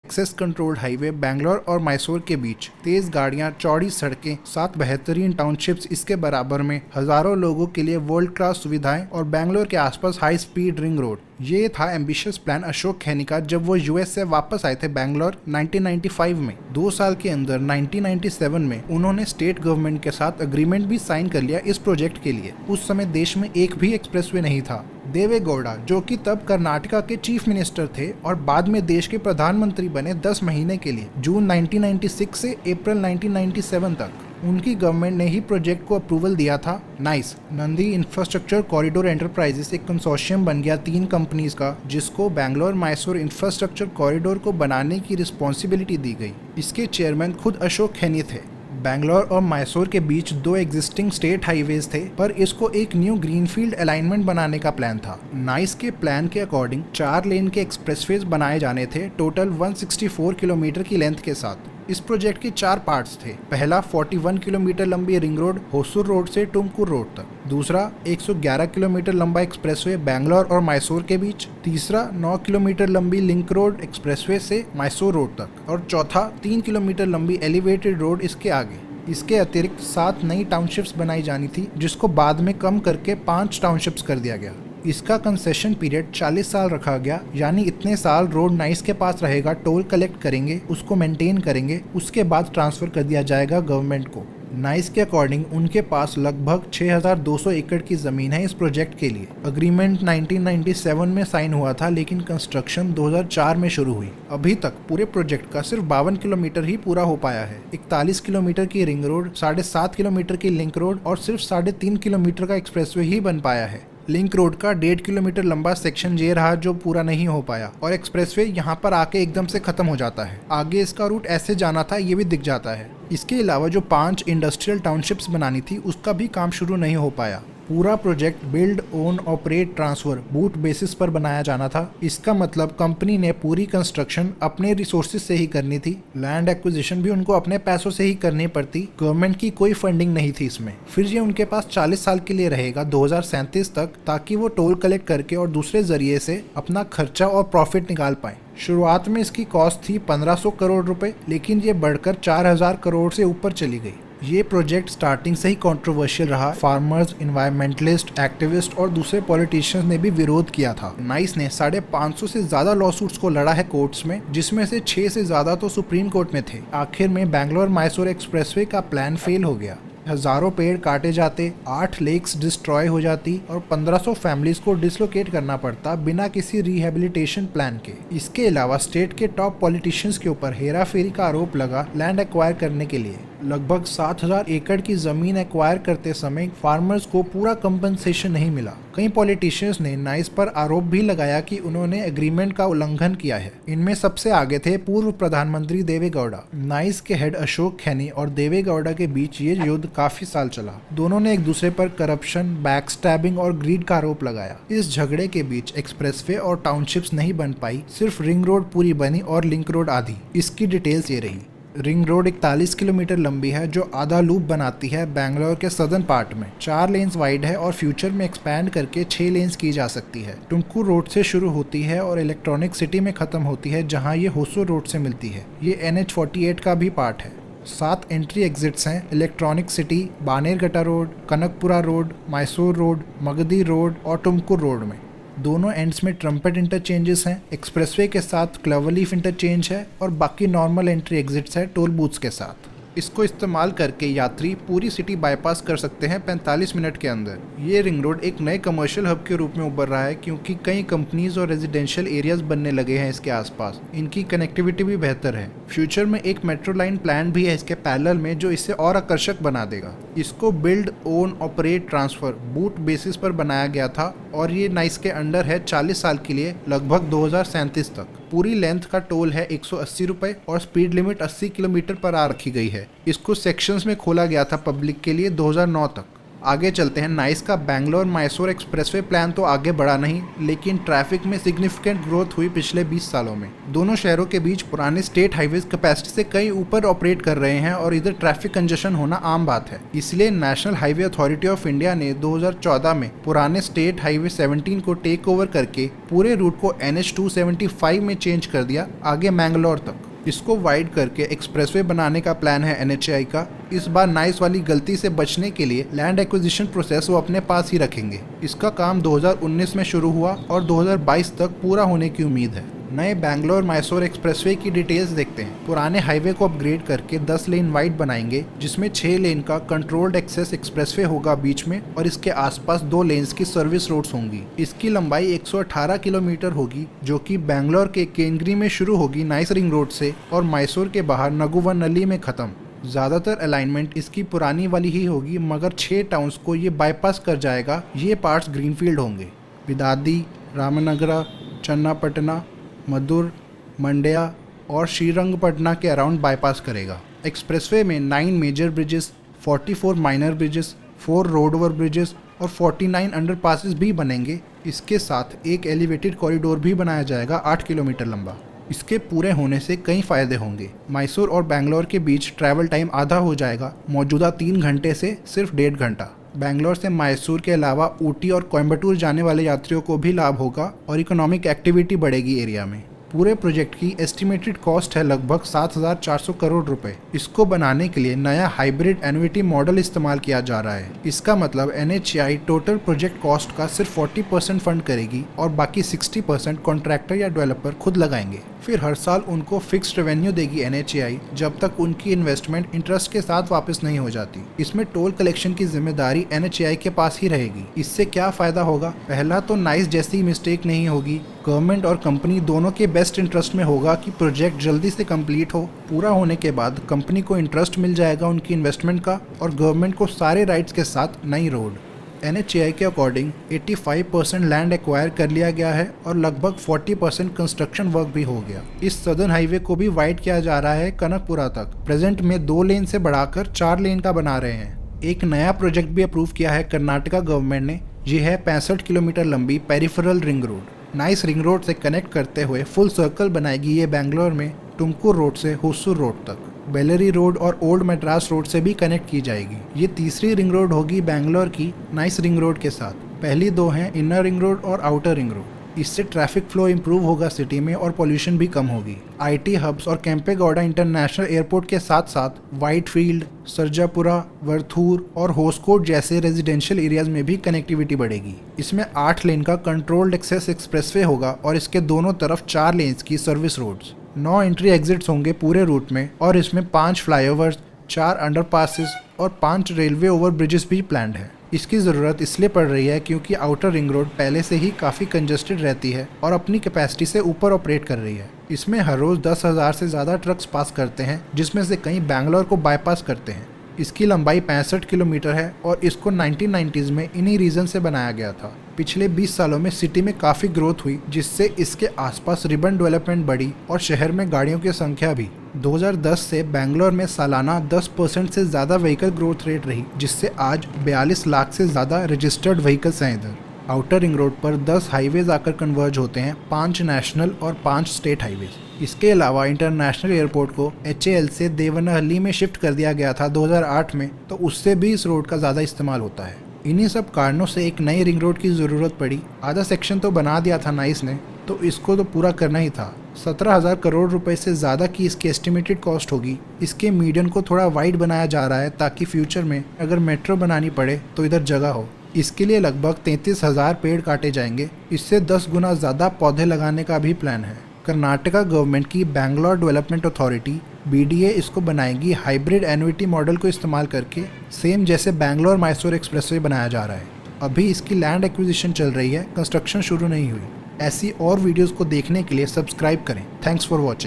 Access controlled highway Bangalore और मैसूर के बीच, तेज गाड़ियां, चौड़ी सड़कें, 7 बेहतरीन टाउनशिप्स इसके बराबर में, हजारों लोगों के लिए वर्ल्ड क्लास सुविधाएं और बैंगलोर के आसपास हाई स्पीड रिंग रोड। ये था एम्बिशियस प्लान अशोक खैनी का जब वो यूएस से वापस आए थे बैंगलोर 1995 में। 2 साल के अंदर 1997 में उन्होंने स्टेट गवर्नमेंट के साथ अग्रीमेंट भी साइन कर लिया इस प्रोजेक्ट के लिए। उस समय देश में एक भी एक्सप्रेसवे नहीं था। देवे गौड़ा, जो कि तब कर्नाटका के चीफ मिनिस्टर थे और बाद में देश के प्रधानमंत्री बने 10 महीने के लिए, जून 1996 से अप्रैल 1997 तक, उनकी गवर्नमेंट ने ही प्रोजेक्ट को अप्रूवल दिया था। Nice Nandi infrastructure corridor enterprises एक कंसोर्शियम बन गया 3 कंपनीज का, जिसको बैंगलोर मैसूर इंफ्रास्ट्रक्चर कॉरिडोर को बनाने की रिस्पॉन्सिबिलिटी दी गई। इसके चेयरमैन खुद अशोक खैनी थे। बैंगलोर और मैसूर के बीच 2 एग्जिस्टिंग स्टेट हाईवेज थे, पर इसको एक न्यू ग्रीनफील्ड अलाइनमेंट बनाने का प्लान था। नाइस के प्लान के अकॉर्डिंग 4 लेन के एक्सप्रेसवेज बनाए जाने थे, टोटल 164 किलोमीटर की लेंथ के साथ। इस प्रोजेक्ट के 4 पार्ट्स थे। पहला 41 किलोमीटर लंबी रिंग रोड होसुर रोड से टुमकुर रोड तक। दूसरा 111 किलोमीटर लंबा एक्सप्रेसवे बैंगलोर और मैसूर के बीच। तीसरा 9 किलोमीटर लंबी लिंक रोड एक्सप्रेसवे से मैसूर रोड तक। और चौथा 3 किलोमीटर लंबी एलिवेटेड रोड इसके आगे। इसके अतिरिक्त 7 नई टाउनशिप्स बनाई जानी थी, जिसको बाद में कम करके 5 टाउनशिप्स कर दिया गया। इसका कंसेशन पीरियड 40 साल रखा गया, यानी इतने साल रोड नाइस के पास रहेगा, टोल कलेक्ट करेंगे, उसको मेंटेन करेंगे, उसके बाद ट्रांसफर कर दिया जाएगा गवर्नमेंट को। नाइस के अकॉर्डिंग उनके पास लगभग 6200 एकड़ की जमीन है इस प्रोजेक्ट के लिए। अग्रीमेंट 1997 में साइन हुआ था, लेकिन कंस्ट्रक्शन 2004 में शुरू हुई। अभी तक पूरे प्रोजेक्ट का सिर्फ 52 किलोमीटर ही पूरा हो पाया है। 41 किलोमीटर की रिंग रोड, 7.5 किलोमीटर की लिंक रोड और सिर्फ 3.5 किलोमीटर का एक्सप्रेसवे ही बन पाया है। लिंक रोड का 1.5 किलोमीटर लंबा सेक्शन ये रहा जो पूरा नहीं हो पाया, और एक्सप्रेसवे यहाँ पर आके एकदम से खत्म हो जाता है। आगे इसका रूट ऐसे जाना था, ये भी दिख जाता है। इसके अलावा जो 5 इंडस्ट्रियल टाउनशिप्स बनानी थी, उसका भी काम शुरू नहीं हो पाया। पूरा project build own operate transfer boot basis पर बनाया जाना था। इसका मतलब कंपनी ने पूरी कंस्ट्रक्शन अपने रिसोर्सेज से ही करनी थी। लैंड एक्विजिशन भी उनको अपने पैसों से ही करनी पड़ती। गवर्नमेंट की कोई फंडिंग नहीं थी इसमें। फिर ये उनके पास 40 साल के लिए रहेगा, 2037 तक, ताकि वो टोल कलेक्ट करके और दूसरे जरिए से अपना खर्चा और प्रॉफिट निकाल पाए। शुरुआत में इसकी कॉस्ट थी 1500 करोड़ रुपए, लेकिन ये बढ़कर 4000 करोड़ से ऊपर चली गई। ये प्रोजेक्ट स्टार्टिंग से ही कंट्रोवर्शियल रहा। फार्मर्स, इन्वायरमेंटलिस्ट, एक्टिविस्ट और दूसरे पॉलिटिशियंस ने भी विरोध किया था। नाइस ने 550 से ज्यादा लॉसूट्स को लड़ा है कोर्ट्स में, जिसमें से 6 से ज्यादा तो सुप्रीम कोर्ट में थे। आखिर में बैंगलोर मैसूर एक्सप्रेसवे का प्लान फेल हो गया। हजारों पेड़ काटे जाते, 8 लेक्स डिस्ट्रॉय हो जाती और 1500 फैमिलीज को डिसलोकेट करना पड़ता बिना किसी रिहेबिलिटेशन प्लान के। इसके अलावा स्टेट के टॉप पॉलिटिशियंस के ऊपर हेराफेरी का आरोप लगा लैंड एक्वायर करने के लिए। लगभग 7000 एकड़ की जमीन एक्वायर करते समय फार्मर्स को पूरा कंपनसेशन नहीं मिला। कई पॉलिटिशियंस ने नाइस पर आरोप भी लगाया कि उन्होंने एग्रीमेंट का उल्लंघन किया है। इनमें सबसे आगे थे पूर्व प्रधानमंत्री देवे गौड़ा। नाइस के हेड अशोक खैनी और देवे गौड़ा के बीच ये युद्ध काफी साल चला। दोनों ने एक दूसरे पर करप्शन, बैकस्टैबिंग और ग्रीड का आरोप लगाया। इस झगड़े के बीच एक्सप्रेसवे और टाउनशिप्स नहीं बन पाई, सिर्फ रिंग रोड पूरी बनी और लिंक रोड आधी। इसकी डिटेल्स ये रही। रिंग रोड 41 किलोमीटर लंबी है, जो आधा लूप बनाती है बैंगलोर के सदर्न पार्ट में। 4 लेन्स वाइड है और फ्यूचर में एक्सपैंड करके 6 लेन्स की जा सकती है। टुमकुर रोड से शुरू होती है और इलेक्ट्रॉनिक सिटी में खत्म होती है, जहां ये होसुर रोड से मिलती है। ये NH48 का भी पार्ट है। 7 एंट्री एग्जिट्स हैं: electronic city, Bannerghatta road, Kanakapura road, Mysore road, Magadi road और टुमकुर रोड में। दोनों एंड्स में ट्रम्पेट इंटरचेंजेस हैं। एक्सप्रेसवे के साथ क्लवरलीफ इंटरचेंज है और बाकी नॉर्मल एंट्री एग्जिट्स है टोल बूथ्स के साथ। इसको इस्तेमाल करके यात्री पूरी सिटी बाईपास कर सकते हैं 45 मिनट के अंदर। ये रिंग रोड एक नए कमर्शियल हब के रूप में उभर रहा है, क्योंकि कई कंपनीज और रेजिडेंशियल एरियाज बनने लगे हैं इसके आसपास। इनकी कनेक्टिविटी भी बेहतर है। फ्यूचर में एक मेट्रो लाइन प्लान भी है इसके पैरेलल में, जो इसे और आकर्षक बना देगा। इसको build own operate transfer boot basis पर बनाया गया था और ये नाइस के अंडर है 40 साल के लिए, लगभग 2037 तक। पूरी लेंथ का टोल है 180 रुपए और स्पीड लिमिट 80 किलोमीटर पर आ रखी गई है। इसको सेक्शंस में खोला गया था पब्लिक के लिए 2009 तक। आगे चलते हैं। नाइस का बैंगलोर मैसूर एक्सप्रेसवे प्लान तो आगे बढ़ा नहीं, लेकिन ट्रैफिक में सिग्निफिकेंट ग्रोथ हुई पिछले 20 सालों में। दोनों शहरों के बीच पुराने स्टेट हाईवेज कैपेसिटी से कई ऊपर ऑपरेट कर रहे हैं और इधर ट्रैफिक कंजेशन होना आम बात है। इसलिए national highway authority of India ने 2014 में पुराने स्टेट हाईवे 17 को टेक ओवर करके पूरे रूट को NH 275 में चेंज कर दिया, आगे मैंगलोर तक। इसको वाइड करके एक्सप्रेसवे बनाने का प्लान है NHAI का। इस बार नाइस वाली गलती से बचने के लिए लैंड एक्विजिशन प्रोसेस वो अपने पास ही रखेंगे। इसका काम 2019 में शुरू हुआ और 2022 तक पूरा होने की उम्मीद है। नए बैंगलोर मैसूर एक्सप्रेसवे की डिटेल्स देखते हैं। पुराने हाईवे को अपग्रेड करके 10 लेन वाइड बनाएंगे, जिसमें 6 लेन का कंट्रोल्ड एक्सेस एक्सप्रेसवे होगा बीच में, और इसके आसपास 2 लेन्स की सर्विस रोड्स होंगी। इसकी लंबाई 118 किलोमीटर होगी, जो कि बैंगलोर के केंगरी में शुरू होगी नाइस रिंग रोड से और मैसूर के बाहर नगुवनल्ली में खत्म। ज़्यादातर अलाइनमेंट इसकी पुरानी वाली ही होगी, मगर 6 टाउन्स को ये बाईपास कर जाएगा। ये पार्ट्स ग्रीनफील्ड होंगे। बिदादी, रामनगरा, चन्नापटना, मदुर, मंड्या और श्रीरंगपटना के अराउंड बाईपास करेगा। एक्सप्रेसवे में 9 major bridges, 44 minor bridges, 4 road over bridges और 49 अंडरपासेस भी बनेंगे। इसके साथ एक एलिवेटेड कॉरिडोर भी बनाया जाएगा 8 किलोमीटर लंबा। इसके पूरे होने से कई फायदे होंगे। मैसूर और बैंगलोर के बीच ट्रैवल टाइम आधा हो जाएगा, मौजूदा 3 घंटे से सिर्फ 1.5 घंटा। बैंगलोर से मैसूर के अलावा ऊटी और कोयम्बटूर जाने वाले यात्रियों को भी लाभ होगा और इकोनॉमिक एक्टिविटी बढ़ेगी एरिया में। पूरे प्रोजेक्ट की एस्टिमेटेड कॉस्ट है लगभग 7,400 करोड़ रुपए। इसको बनाने के लिए नया हाइब्रिड एन्युटी मॉडल इस्तेमाल किया जा रहा है। इसका मतलब NHAI टोटल प्रोजेक्ट कॉस्ट का सिर्फ 40% फंड करेगी और बाकी 60% कॉन्ट्रैक्टर या डेवलपर खुद लगाएंगे। फिर हर साल उनको फिक्स्ड रेवेन्यू देगी NHAI जब तक उनकी इन्वेस्टमेंट इंटरेस्ट के साथ वापस नहीं हो जाती। इसमें टोल कलेक्शन की जिम्मेदारी NHAI के पास ही रहेगी। इससे क्या फायदा होगा? पहला तो नाइस जैसी मिस्टेक नहीं होगी। गवर्नमेंट और कंपनी दोनों के बेस्ट इंटरेस्ट में होगा कि प्रोजेक्ट जल्दी से कंप्लीट हो। पूरा होने के बाद कंपनी को इंटरेस्ट मिल जाएगा उनकी इन्वेस्टमेंट का और गवर्नमेंट को सारे राइट्स के साथ नई रोड। NHAI के अकॉर्डिंग 85% लैंड एक्वायर कर लिया गया है और लगभग 40% कंस्ट्रक्शन वर्क भी हो गया। इस सदर्न हाईवे को भी वाइड किया जा रहा है कनकपुरा तक। प्रेजेंट में 2 लेन से बढ़ाकर 4 लेन का बना रहे हैं। एक नया प्रोजेक्ट भी अप्रूव किया है कर्नाटका गवर्नमेंट ने। ये है 65 किलोमीटर लंबी peripheral ring road. Nice ring road से कनेक्ट करते हुए फुल सर्कल बनाएगी ये बैंगलोर में टुमकुर रोड से होसुर रोड तक। बेलरी रोड और ओल्ड मद्रास रोड से भी कनेक्ट की जाएगी। ये तीसरी रिंग रोड होगी बैंगलोर की नाइस रिंग रोड के साथ। पहली 2 हैं इनर रिंग रोड और आउटर रिंग रोड। इससे ट्रैफिक फ्लो इंप्रूव होगा सिटी में और पोल्यूशन भी कम होगी। IT हब्स और केम्पेगौड़ा इंटरनेशनल एयरपोर्ट के साथ साथ व्हाइटफील्ड, सरजापुरा, वर्थूर और होस्कोट जैसे रेजिडेंशियल एरियाज में भी कनेक्टिविटी बढ़ेगी। इसमें 8 लेन का कंट्रोल्ड एक्सेस एक्सप्रेसवे होगा और इसके दोनों तरफ 4 लेन्स की सर्विस रोड्स। 9 एंट्री एग्जिट्स होंगे पूरे रूट में और इसमें 5 फ्लाईओवर्स, 4 अंडरपासेस और 5 रेलवे ओवर ब्रिजेस भी प्लान्ड है। इसकी ज़रूरत इसलिए पड़ रही है क्योंकि आउटर रिंग रोड पहले से ही काफ़ी कंजस्टेड रहती है और अपनी कैपेसिटी से ऊपर ऑपरेट कर रही है। इसमें हर रोज़ 10,000 से ज़्यादा ट्रक्स पास करते हैं, जिसमें से कई बैंगलोर को बाईपास करते हैं। इसकी लंबाई 65 किलोमीटर है और इसको 1990s में इन्हीं रीजन से बनाया गया था। पिछले 20 सालों में सिटी में काफ़ी ग्रोथ हुई, जिससे इसके आसपास रिबन डेवलपमेंट बढ़ी और शहर में गाड़ियों की संख्या भी। 2010 से बैंगलोर में सालाना 10% से ज़्यादा व्हीकल ग्रोथ रेट रही, जिससे आज 42 लाख से ज़्यादा रजिस्टर्ड व्हीकल्स हैं इधर। आउटर रिंग रोड पर 10 हाईवेज आकर कन्वर्ज होते हैं, 5 नेशनल और 5 स्टेट हाईवेज। इसके अलावा इंटरनेशनल एयरपोर्ट को HAL से देवनाहल्ली में शिफ्ट कर दिया गया था 2008 में, तो उससे भी इस रोड का ज़्यादा इस्तेमाल होता है। इन्हीं सब कारणों से एक नई रिंग रोड की ज़रूरत पड़ी। आधा सेक्शन तो बना दिया था नाइस ने, तो इसको तो पूरा करना ही था। 17,000 करोड़ रुपए से ज़्यादा की इसकी एस्टिमेटेड कॉस्ट होगी। इसके मीडियन को थोड़ा वाइड बनाया जा रहा है ताकि फ्यूचर में अगर मेट्रो बनानी पड़े तो इधर जगह हो। इसके लिए लगभग 33,000 पेड़ काटे जाएंगे। इससे 10 गुना ज़्यादा पौधे लगाने का भी प्लान है। कर्नाटका गवर्नमेंट की बैंगलोर डेवलपमेंट अथॉरिटी BDA इसको बनाएगी हाइब्रिड एन्युटी मॉडल को इस्तेमाल करके, सेम जैसे बैंगलोर मैसूर एक्सप्रेसवे बनाया जा रहा है। अभी इसकी लैंड एक्विजिशन चल रही है, कंस्ट्रक्शन शुरू नहीं हुई। ऐसी और वीडियोस को देखने के लिए सब्सक्राइब करें। Thanks for watching.